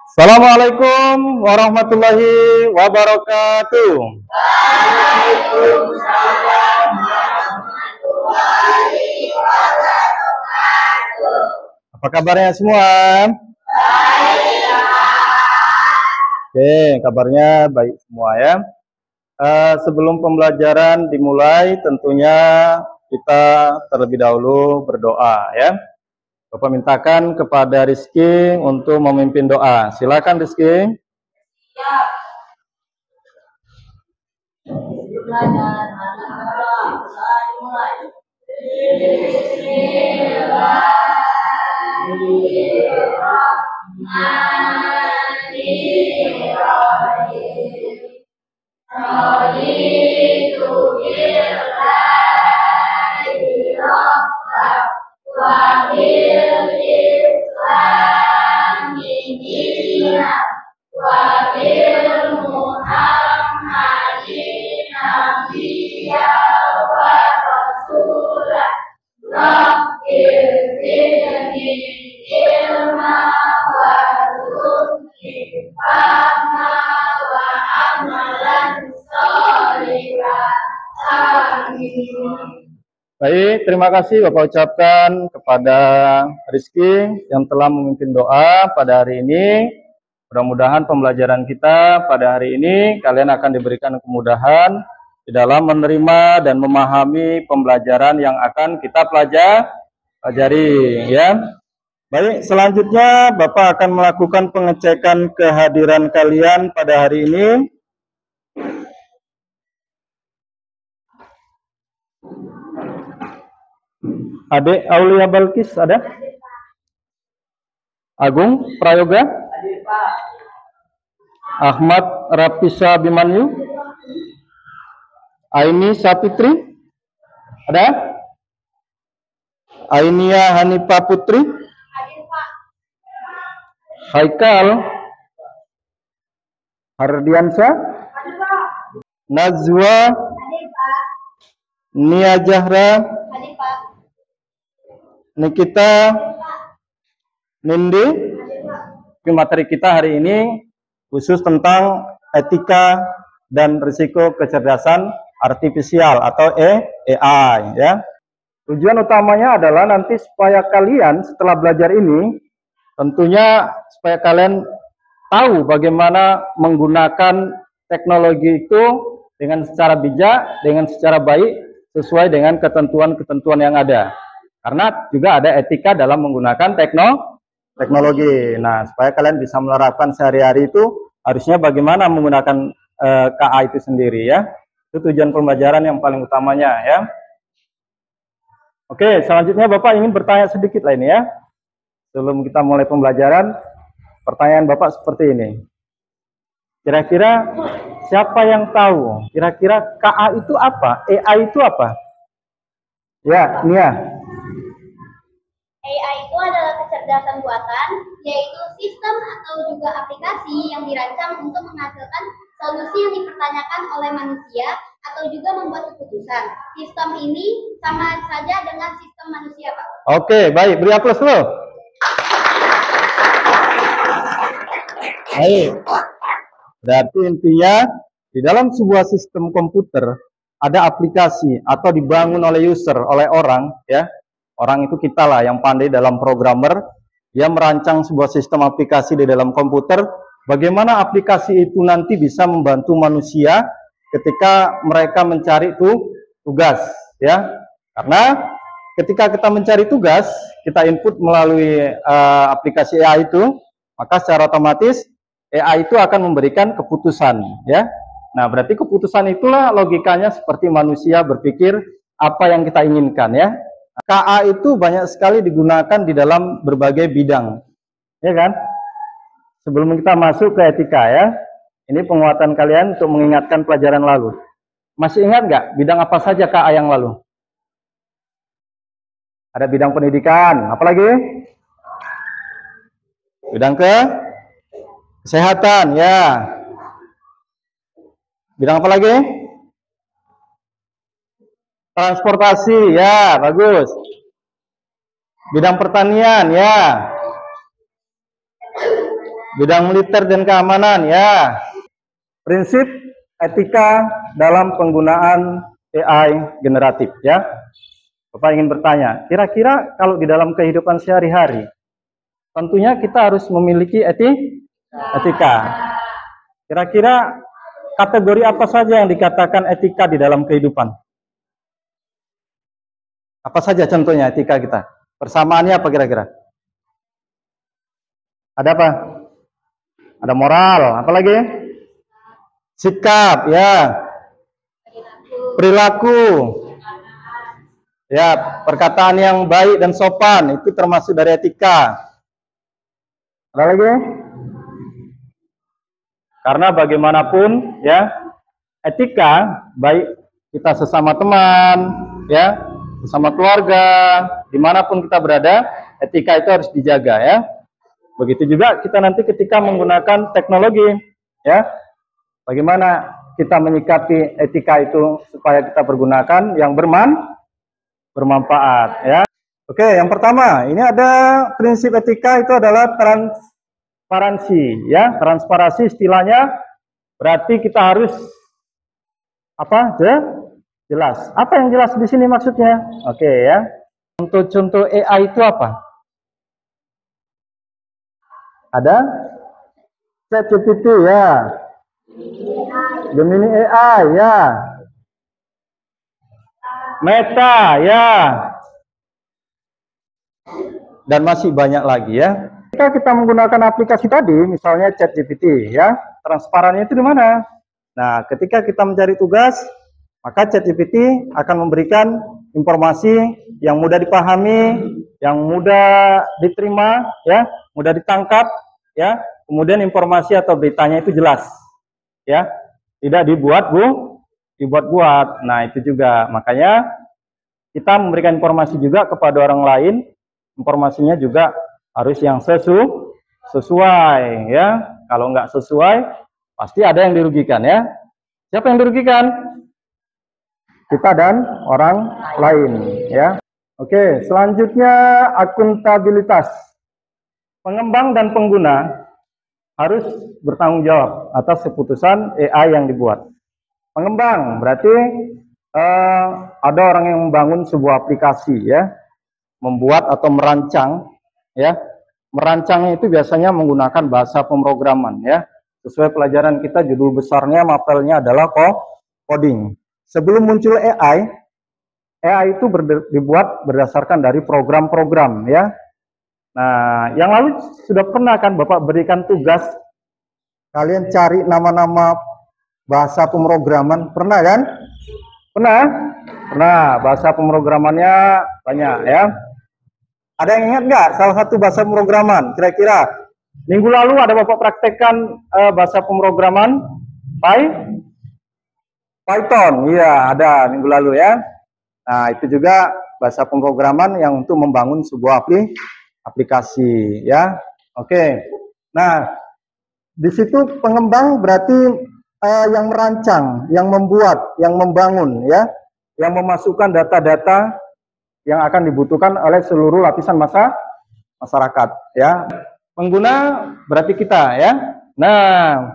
Assalamualaikum warahmatullahi wabarakatuh. Waalaikumsalam warahmatullahi wabarakatuh. Apa kabarnya semua? Baik. Oke, kabarnya baik semua ya. Sebelum pembelajaran dimulai, tentunya kita terlebih dahulu berdoa ya. Bapak mintakan kepada Rizky untuk memimpin doa. Silakan Rizky. Siap. Baik, terima kasih Bapak ucapkan kepada Rizky yang telah memimpin doa pada hari ini. Mudah-mudahan pembelajaran kita pada hari ini kalian akan diberikan kemudahan di dalam menerima dan memahami pembelajaran yang akan kita pelajari ya. Baik, selanjutnya Bapak akan melakukan pengecekan kehadiran kalian pada hari ini. Adik Aulia Balkis ada? Agung Prayoga? Ahmad Rapisa Bimanyu? Aini Sapitri? Ada? Ainia Hanifa Putri? Haikal Hardiansa? Nazwa? Nia Jahra? Nikita, Nindi. Materi kita hari ini khusus tentang etika dan risiko kecerdasan artifisial atau AI ya. Tujuan utamanya adalah nanti supaya kalian setelah belajar ini tentunya supaya kalian tahu bagaimana menggunakan teknologi itu dengan secara bijak, dengan secara baik sesuai dengan ketentuan-ketentuan yang ada. Karena juga ada etika dalam menggunakan teknologi. Nah, supaya kalian bisa menerapkan sehari-hari itu, harusnya bagaimana menggunakan KA itu sendiri ya. Itu tujuan pembelajaran yang paling utamanya ya. Oke, selanjutnya Bapak ingin bertanya sedikit lah ini ya. Sebelum kita mulai pembelajaran, pertanyaan Bapak seperti ini. Kira-kira siapa yang tahu? Kira-kira KA itu apa? AI itu apa? Ya, Nia. AI itu adalah kecerdasan buatan, yaitu sistem atau juga aplikasi yang dirancang untuk menghasilkan solusi yang dipertanyakan oleh manusia atau juga membuat keputusan. Sistem ini sama saja dengan sistem manusia, Pak. Oke, baik. Beri aplaus dulu. Baik. Berarti intinya di dalam sebuah sistem komputer ada aplikasi atau dibangun oleh user, oleh orang ya. Orang itu kita lah yang pandai dalam programmer, dia merancang sebuah sistem aplikasi di dalam komputer, bagaimana aplikasi itu nanti bisa membantu manusia ketika mereka mencari tugas, ya. Karena ketika kita mencari tugas, kita input melalui aplikasi AI itu, maka secara otomatis AI itu akan memberikan keputusan, ya. Nah, berarti keputusan itulah logikanya seperti manusia berpikir apa yang kita inginkan, ya. KA itu banyak sekali digunakan di dalam berbagai bidang, ya kan? Sebelum kita masuk ke etika ya, ini penguatan kalian untuk mengingatkan pelajaran lalu. Masih ingat nggak bidang apa saja KA yang lalu? Ada bidang pendidikan, apalagi? Bidang kesehatan, ya. Bidang apa lagi? Transportasi, ya, bagus. Bidang pertanian, ya. Bidang militer dan keamanan, ya. Prinsip etika dalam penggunaan AI generatif, ya. Bapak ingin bertanya, kira-kira kalau di dalam kehidupan sehari-hari, tentunya kita harus memiliki etika. Kira-kira kategori apa saja yang dikatakan etika di dalam kehidupan? Apa saja contohnya etika kita? Persamaannya apa kira-kira? Ada apa? Ada moral, apa lagi? Sikap, ya. Perilaku. Ya, perkataan yang baik dan sopan itu termasuk dari etika. Ada lagi? Karena bagaimanapun, ya, etika baik kita sesama teman, ya, sesama keluarga, dimanapun kita berada, etika itu harus dijaga, ya. Begitu juga kita nanti ketika menggunakan teknologi, ya, bagaimana kita menyikapi etika itu supaya kita pergunakan yang bermanfaat, ya. Oke, yang pertama, ini ada prinsip etika itu adalah transparansi, ya. Transparansi istilahnya berarti kita harus apa? Jelas. Apa yang jelas di sini maksudnya? Oke, ya. Contoh-contoh AI itu apa? Ada ChatGPT, ya. Gemini AI, ya. Meta, ya. Dan masih banyak lagi, ya. Jika kita menggunakan aplikasi tadi, misalnya ChatGPT, ya, transparannya itu di mana? Nah, ketika kita mencari tugas, maka ChatGPT akan memberikan informasi yang mudah dipahami, yang mudah diterima, ya, mudah ditangkap, ya. Kemudian informasi atau beritanya itu jelas, ya, tidak dibuat-buat. Nah, itu juga makanya kita memberikan informasi juga kepada orang lain, informasinya juga harus yang sesuai, ya. Kalau nggak sesuai, pasti ada yang dirugikan, ya. Siapa yang dirugikan? Kita dan orang lain, ya. Oke, selanjutnya akuntabilitas. Pengembang dan pengguna harus bertanggung jawab atas keputusan AI yang dibuat. Pengembang berarti ada orang yang membangun sebuah aplikasi, ya, membuat atau merancang, ya. Merancangnya itu biasanya menggunakan bahasa pemrograman, ya. Sesuai pelajaran kita, judul besarnya mapelnya adalah coding. Sebelum muncul AI itu dibuat berdasarkan dari program-program, ya. Nah, yang lalu sudah pernah kan Bapak berikan tugas kalian cari nama-nama bahasa pemrograman, pernah kan? Pernah? Pernah. Bahasa pemrogramannya banyak, ya. Ada yang ingat nggak salah satu bahasa pemrograman? Kira-kira minggu lalu ada Bapak praktekkan bahasa pemrograman Python, iya ada minggu lalu, ya. Nah, itu juga bahasa pemrograman yang untuk membangun sebuah aplikasi, ya. Oke. Nah, di situ pengembang berarti yang merancang, yang membuat, yang membangun, ya, yang memasukkan data-data yang akan dibutuhkan oleh seluruh lapisan masyarakat, ya. Pengguna berarti kita, ya. Nah,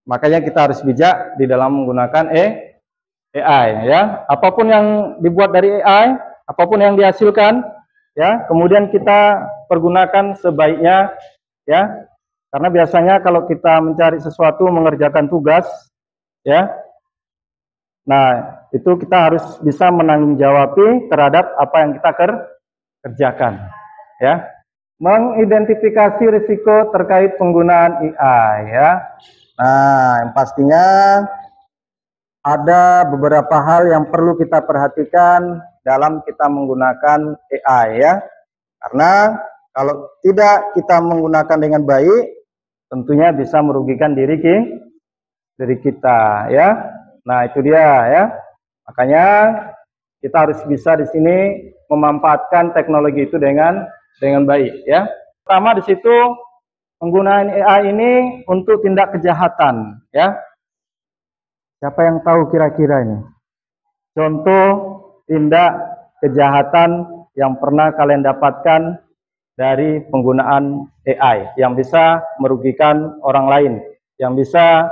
makanya kita harus bijak di dalam menggunakan AI, ya. Apapun yang dibuat dari AI, apapun yang dihasilkan, ya, kemudian kita pergunakan sebaiknya, ya. Karena biasanya kalau kita mencari sesuatu, mengerjakan tugas, ya. Nah, itu kita harus bisa menanggung-jawabi terhadap apa yang kita kerjakan, ya. Mengidentifikasi risiko terkait penggunaan AI, ya. Nah, yang pastinya ada beberapa hal yang perlu kita perhatikan dalam kita menggunakan AI, ya. Karena kalau tidak kita menggunakan dengan baik, tentunya bisa merugikan diri kita, ya. Nah, itu dia, ya. Makanya kita harus bisa di sini memanfaatkan teknologi itu dengan baik, ya. Pertama di situ penggunaan AI ini untuk tindak kejahatan, ya. Siapa yang tahu kira-kira ini? Contoh tindak kejahatan yang pernah kalian dapatkan dari penggunaan AI yang bisa merugikan orang lain, yang bisa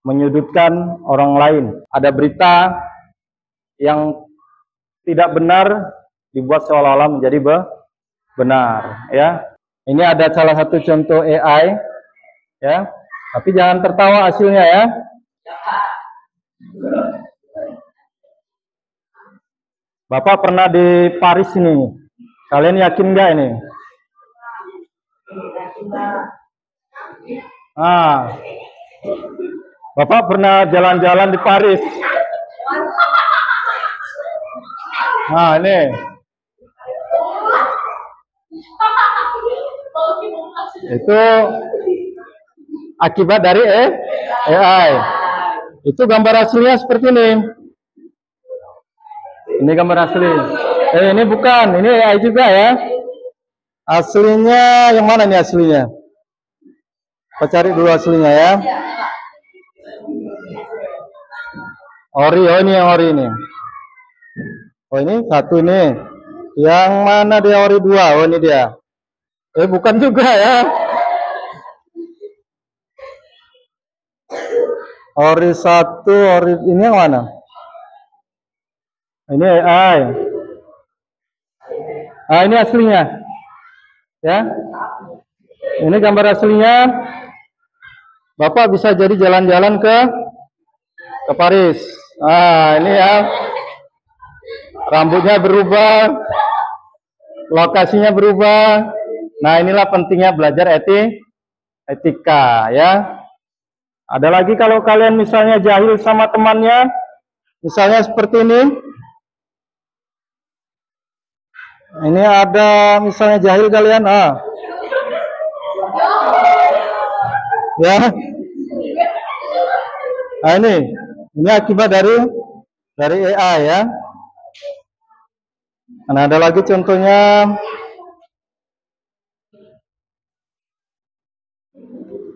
menyudutkan orang lain. Ada berita yang tidak benar dibuat seolah-olah menjadi benar, ya. Ini ada salah satu contoh AI, ya. Tapi jangan tertawa hasilnya, ya. Bapak pernah di Paris ini. Kalian yakin nggak ini? Ah, Bapak pernah jalan-jalan di Paris. Nah, ini. Itu akibat dari AI. Itu gambar aslinya seperti ini. Ini gambar asli. Ini bukan, ini AI juga ya. Aslinya yang mana nih aslinya? Kita cari dulu aslinya ya. Ori, oh ini yang ori ini. Oh ini satu ini. Yang mana dia ori dua? Oh ini dia. Bukan juga ya. Ori satu, ori ini yang mana? Ini AI. Nah ini aslinya. Ya. Ini gambar aslinya. Bapak bisa jadi jalan-jalan ke Paris. Nah ini ya. Rambutnya berubah. Lokasinya berubah. Nah inilah pentingnya belajar etika ya. Ada lagi kalau kalian misalnya jahil sama temannya, misalnya seperti ini. Ini ada misalnya jahil kalian, ya. Nah ini akibat dari AI ya. Nah ada lagi contohnya.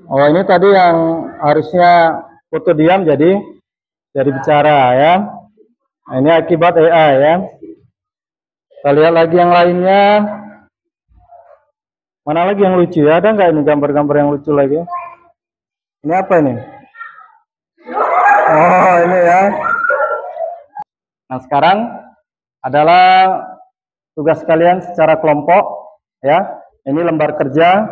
Oh ini tadi yang harusnya foto diam jadi bicara ya. Nah, ini akibat AI ya. Kita lihat lagi yang lainnya. Mana lagi yang lucu ya? Ada nggak ini gambar-gambar yang lucu lagi? Ini apa ini? Oh ini ya. Nah sekarang adalah tugas kalian secara kelompok ya. Ini lembar kerja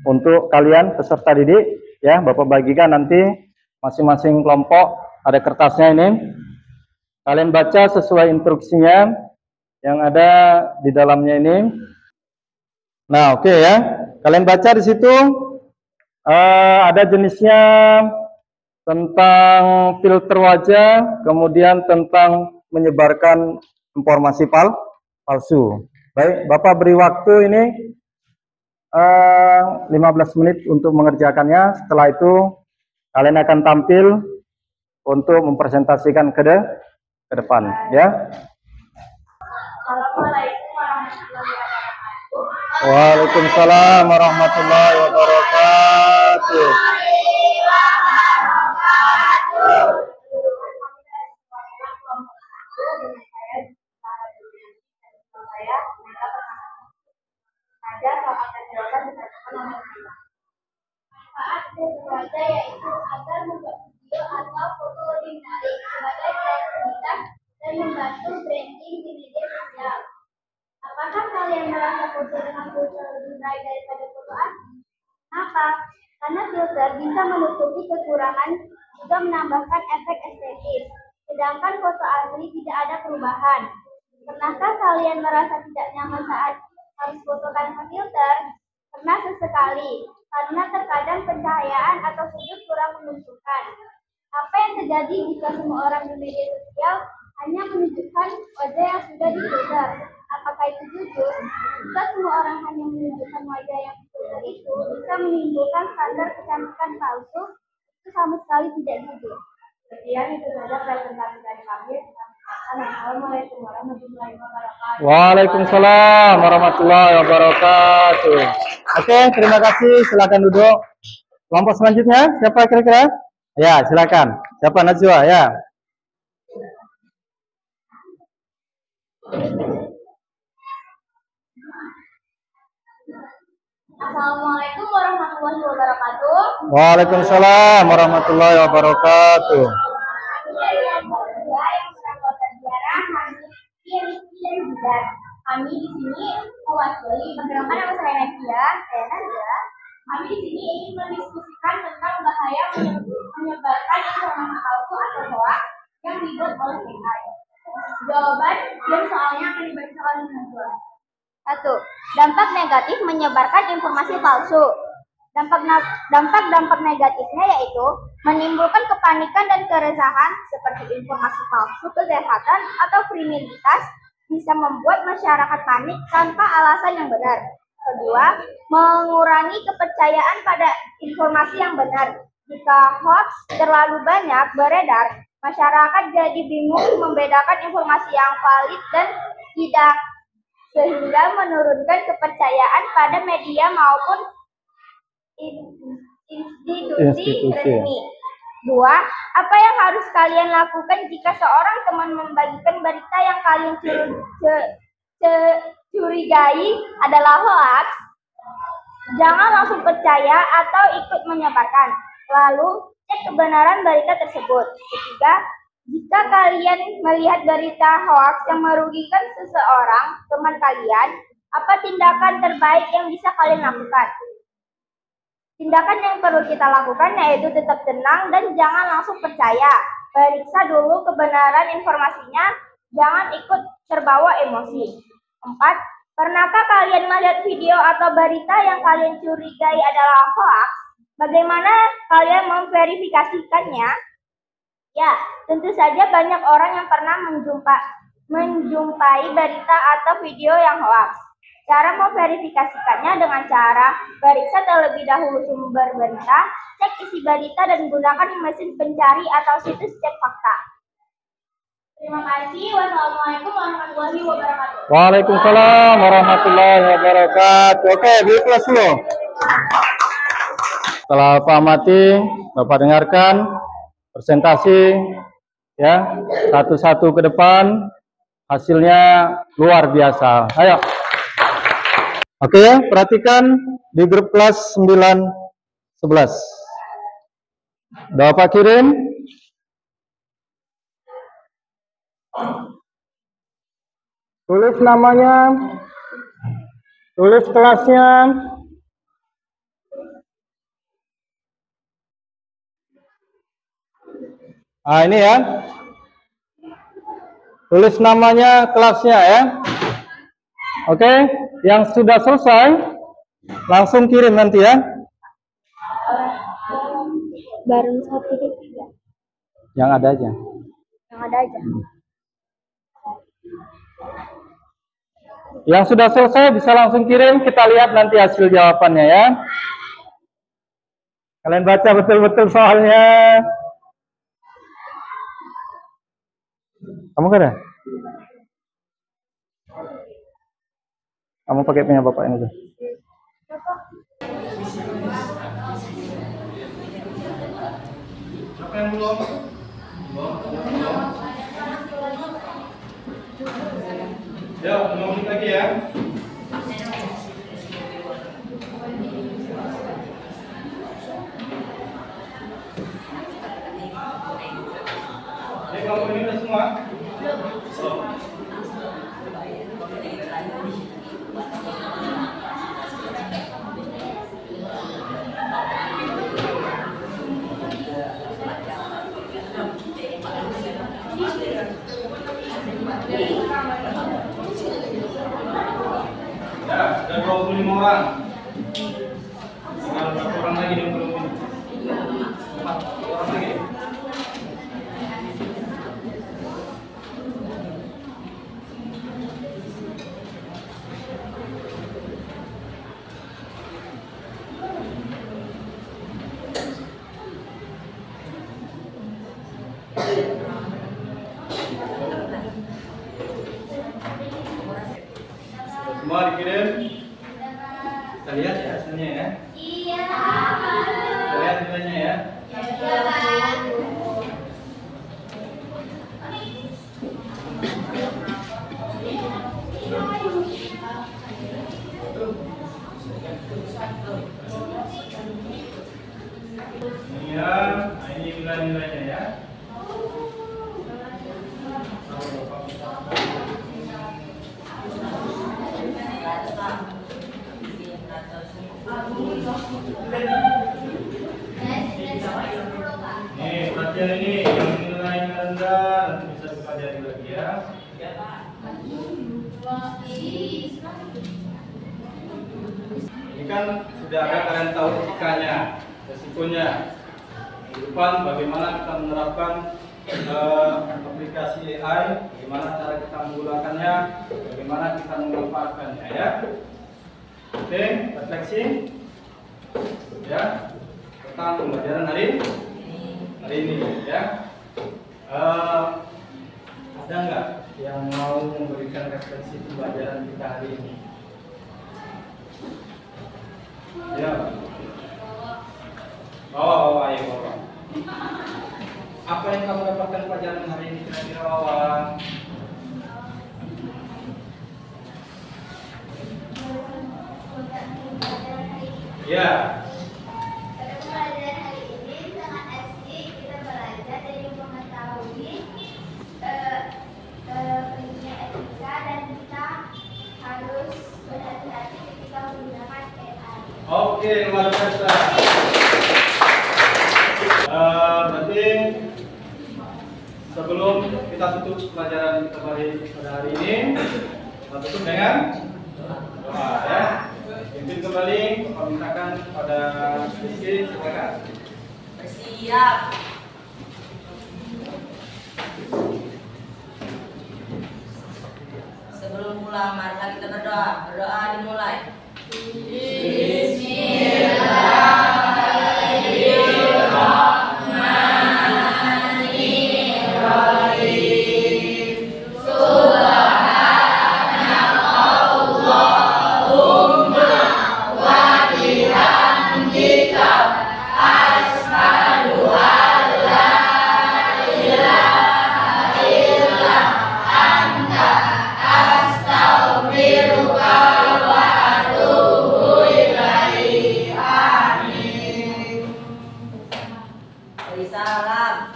untuk kalian peserta didik ya. Bapak bagikan nanti masing-masing kelompok ada kertasnya ini. Kalian baca sesuai instruksinya yang ada di dalamnya ini. Nah, oke ya. Kalian baca di situ ada jenisnya tentang filter wajah, kemudian tentang menyebarkan informasi palsu. Baik, Bapak beri waktu ini 15 menit untuk mengerjakannya. Setelah itu kalian akan tampil untuk mempresentasikan ke depan ya. Waalaikumsalam warahmatullahi wabarakatuh. Manfaat berbagai yaitu agar membuat video atau foto lebih menarik sebagai kreativitas dan membantu branding di media sosial. Apakah kalian merasa foto dengan filter lebih baik daripada foto asli? Kenapa? Karena filter bisa menutupi kekurangan juga menambahkan efek estetis. Sedangkan foto asli tidak ada perubahan. Pernahkah kalian merasa tidak nyaman saat harus foto tanpa filter? Pernah sesekali, karena terkadang pencahayaan atau sudut kurang menunjukkan. Apa yang terjadi jika semua orang di media sosial hanya menunjukkan wajah yang sudah difilter? Apakah itu jujur? Jika semua orang hanya menunjukkan wajah yang difilter itu bisa menimbulkan standar kecantikan palsu, itu sama sekali tidak jujur. Sekian itu saja presentasi dari kami. Assalamualaikum warahmatullahi wabarakatuh. Waalaikumsalam warahmatullahi wabarakatuh. Oke, terima kasih. Silakan duduk. Kelompok selanjutnya siapa kira-kira? Ya, silakan. Siapa Najwa ya? Assalamualaikum warahmatullahi wabarakatuh. Waalaikumsalam warahmatullahi wabarakatuh. Kami di sini mewakili perkenalkan, nama saya Nadia. Kami di sini ingin mendiskusikan tentang bahaya menyebarkan informasi palsu atau hoax yang dibuat oleh AI. Jawaban dan soalnya akan dibacakan dengan dua. 1. Dampak negatif menyebarkan informasi palsu. Dampak negatifnya yaitu menimbulkan kepanikan dan keresahan seperti informasi palsu kesehatan atau kriminalitas, bisa membuat masyarakat panik tanpa alasan yang benar. Kedua, mengurangi kepercayaan pada informasi yang benar. Jika hoax terlalu banyak beredar, masyarakat jadi bingung membedakan informasi yang valid dan tidak, sehingga menurunkan kepercayaan pada media maupun institusi resmi. 2. Apa yang harus kalian lakukan jika seorang teman membagikan berita yang kalian curigai adalah hoax? Jangan langsung percaya atau ikut menyebarkan. Lalu, cek kebenaran berita tersebut. 3. Jika kalian melihat berita hoax yang merugikan seseorang, teman kalian, apa tindakan terbaik yang bisa kalian lakukan? Tindakan yang perlu kita lakukan yaitu tetap tenang dan jangan langsung percaya. Periksa dulu kebenaran informasinya, jangan ikut terbawa emosi. 4. Pernahkah kalian melihat video atau berita yang kalian curigai adalah hoax? Bagaimana kalian memverifikasikannya? Ya, tentu saja banyak orang yang pernah menjumpai berita atau video yang hoax. Cara memverifikasikannya dengan cara periksa terlebih dahulu sumber berita, cek isi berita dan gunakan mesin pencari atau situs cek fakta. Terima kasih. Wassalamualaikum warahmatullahi wabarakatuh. Waalaikumsalam warahmatullahi wabarakatuh. Oke, di kelas dulu. Setelah Pak amati, Bapak dengarkan presentasi ya, satu-satu ke depan, hasilnya luar biasa. Ayo. Oke ya, perhatikan di grup kelas 9-11. Udah Bapak kirim? Tulis namanya, tulis kelasnya. Nah ini ya, tulis namanya, kelasnya ya. Oke, yang sudah selesai langsung kirim nanti ya. Bareng satu tiga. Yang ada aja. Yang ada aja. Yang sudah selesai bisa langsung kirim, kita lihat nanti hasil jawabannya ya. Kalian baca betul-betul soalnya. Kamu kan ada? Kamu pakai punya Bapak ini tuh. Siapa yang belum? Ya, 5 menit lagi ya. Jadi kalau ini udah semua? Ya, ada 25 orang. Tinggal 1 orang lagi yang belum ini. 4 orang lagi. Semua dikirim. Kita lihat ya hasilnya ya. Iya. Kita lihat nilainya ya. Iya. nilai-nilainya ya. Nih, perhatian ini yang nilainya rendah nanti bisa dipelajari lagi ya. Ini kan sudah ada, kalian tahu etikanya, resikonya. Di depan bagaimana kita menerapkan aplikasi AI, bagaimana cara kita menggunakannya, bagaimana kita memanfaatkannya ya. Oke, refleksi ya tentang pembelajaran hari ini ya. Ada nggak yang mau memberikan refleksi pembelajaran kita hari ini? Ya. Oh, ayo bawa. Apa yang kamu dapatkan pelajaran hari ini kira-kira Wawan? Ya. Pada pembelajaran hari ini sangat asik, kita belajar dari mengetahui pentingnya etika dan kita harus berhati-hati ketika menggunakan AI. Oke, luar biasa. Berarti sebelum kita tutup pelajaran kita pada hari ini, kita tutup dengan doa ya. Pimpin kembali, kami mintakan pada Rizky, silakan. Bersiap. Sebelum pulang, marilah kita berdoa. Berdoa dimulai. Beri salam.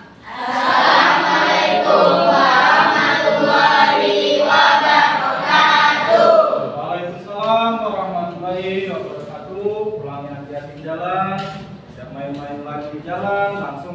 Waalaikumsalam warahmatullahi wabarakatuh. Pulangnya hati-hati di jalan, tidak main-main lagi di jalan, langsung